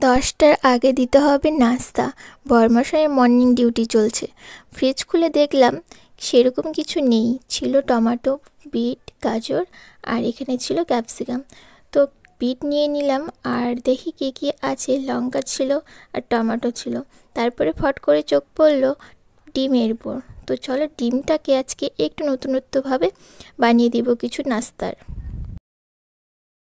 10টার আগে দিতে হবে নাস্তা। বরমশাইয়ের মর্নিং ডিউটি চলছে। ফ্রিজ খুলে দেখলাম সেরকম কিছু নেই, ছিল টমেটো, বিট, গাজর আর এখানে ছিল ক্যাপসিকাম। তো বিট নিয়ে নিলাম আর দেখি কী কী আছে। লঙ্কা ছিল আর টমেটো ছিল। তারপরে ফট করে চোখ পড়ল ডিমের উপর। তো চলো ডিমটাকে আজকে একটু নতুনত্বভাবে বানিয়ে দিব কিছু নাস্তার।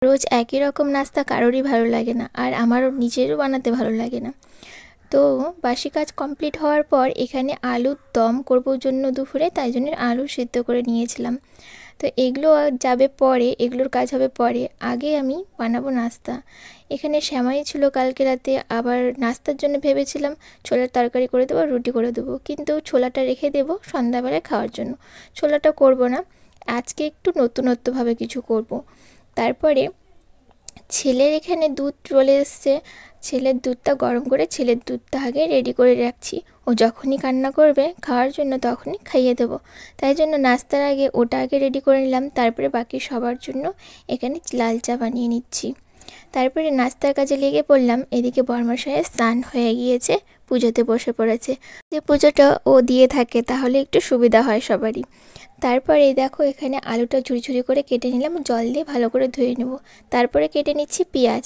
রোজ একই রকম নাস্তা কারোরই ভালো লাগে না, আর আমারও নিজেরও বানাতে ভালো লাগে না। তো বাসি কাজ কমপ্লিট হওয়ার পর এখানে আলুর দম করবো জন্য দুপুরে, তাই জন্য আলু সিদ্ধ করে নিয়েছিলাম। তো এগুলো যাবে পরে, এগুলোর কাজ হবে পরে, আগে আমি বানাবো নাস্তা। এখানে সেমাই ছিল কালকে রাতে, আবার নাস্তার জন্য ভেবেছিলাম ছোলার তরকারি করে দেবো, রুটি করে দেবো, কিন্তু ছোলাটা রেখে দেবো সন্ধ্যাবেলায় খাওয়ার জন্য। ছোলাটা করব না, আজকে একটু নতুনত্বভাবে কিছু করব। তারপরে ছেলের এখানে দুধ চলে এসছে, ছেলের দুধটা গরম করে ছেলের দুধটা আগে রেডি করে রাখছি। ও যখনই কান্না করবে খাওয়ার জন্য তখনই খাইয়ে দেবো, তাই জন্য নাস্তার আগে ওটা আগে রেডি করে নিলাম। তারপরে বাকি সবার জন্য এখানে লাল চা বানিয়ে নিচ্ছি। তারপরে নাস্তার কাজে লেগে পড়লাম। এদিকে বরমশাইয়ের স্নান হয়ে গিয়েছে, পুজোতে বসে পড়েছে। যে পুজোটা ও দিয়ে থাকে তাহলে একটু সুবিধা হয় সবারই। তারপরে দেখো এখানে আলুটা ঝুরি ঝুরি করে কেটে নিলাম, জল দিয়ে ভালো করে ধুয়ে নেব। তারপরে কেটে নিচ্ছি পেঁয়াজ।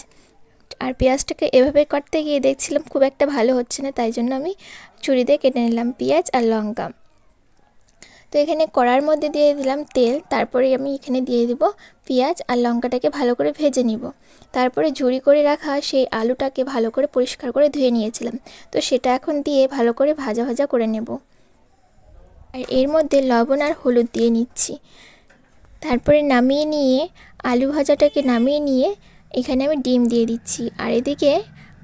আর পেঁয়াজটাকে এভাবে কাটতে গিয়ে দেখছিলাম খুব একটা ভালো হচ্ছে না, তাই জন্য আমি ছুরি দিয়ে কেটে নিলাম পেঁয়াজ আর লঙ্কা। তো এখানে কড়ার মধ্যে দিয়ে দিলাম তেল। তারপরে আমি এখানে দিয়ে দিব পেঁয়াজ আর লঙ্কাটাকে ভালো করে ভেজে নিব। তারপরে ঝুরি করে রাখা সেই আলুটাকে ভালো করে পরিষ্কার করে ধুয়ে নিয়েছিলাম, তো সেটা এখন দিয়ে ভালো করে ভাজা ভাজা করে নেব। আর এর মধ্যে লবণ আর হলুদ দিয়ে নিচ্ছি। তারপরে নামিয়ে নিয়ে আলু ভাজাটাকে নামিয়ে নিয়ে এখানে আমি ডিম দিয়ে দিচ্ছি। আর এদিকে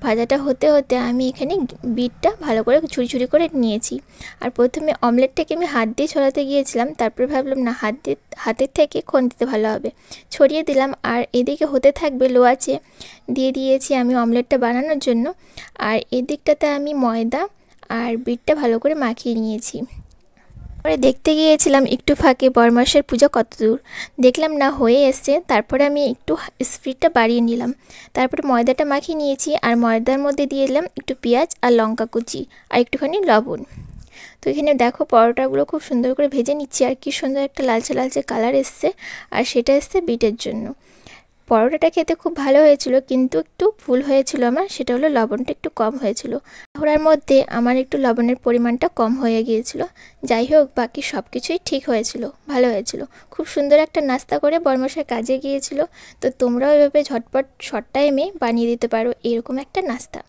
ভাজাটা হতে হতে আমি এখানে বিটটা ভালো করে ছুরি ছুরি করে নিয়েছি। আর প্রথমে অমলেটটাকে আমি হাত দিয়ে ছড়াতে গিয়েছিলাম, তারপরে ভাবলাম না, হাতের থেকে খুন্তিতে ভালো হবে, ছড়িয়ে দিলাম। আর এদিকে হতে থাকবে লো আঁচে দিয়ে দিয়েছি আমি অমলেটটা বানানোর জন্য। আর এদিকটাতে আমি ময়দা আর বিটটা ভালো করে মাখিয়ে নিয়েছি। পরে দেখতে গিয়েছিলাম একটু ফাঁকে বরমাসের পূজা কত দূর, দেখলাম না হয়ে এসছে। তারপরে আমি একটু স্পিডটা বাড়িয়ে নিলাম। তারপরে ময়দাটা মাখিয়ে নিয়েছি আর ময়দার মধ্যে দিয়ে দিলাম একটু পেঁয়াজ আর লঙ্কা কুচি আর একটুখানি লবণ। তো এখানে দেখো পরোটাগুলো খুব সুন্দর করে ভেজে নিচ্ছি, আর কি সুন্দর একটা লালচে লালচে কালার এসছে, আর সেটা এসছে বিটের জন্য। পরোটাটা খেতে খুব ভালো হয়েছিল, কিন্তু একটু ভুল হয়েছিল আমার, সেটা হলো লবণটা একটু কম হয়েছিল। ঘোরার মধ্যে আমার একটু লবণের পরিমাণটা কম হয়ে গিয়েছিল। যাই হোক, বাকি সব কিছুই ঠিক হয়েছিল, ভালো হয়েছিল। খুব সুন্দর একটা নাস্তা করে বরমশাই কাজে গিয়েছিল। তো তোমরাও এভাবে ঝটপট শর্ট টাইমে বানিয়ে দিতে পারো এরকম একটা নাস্তা।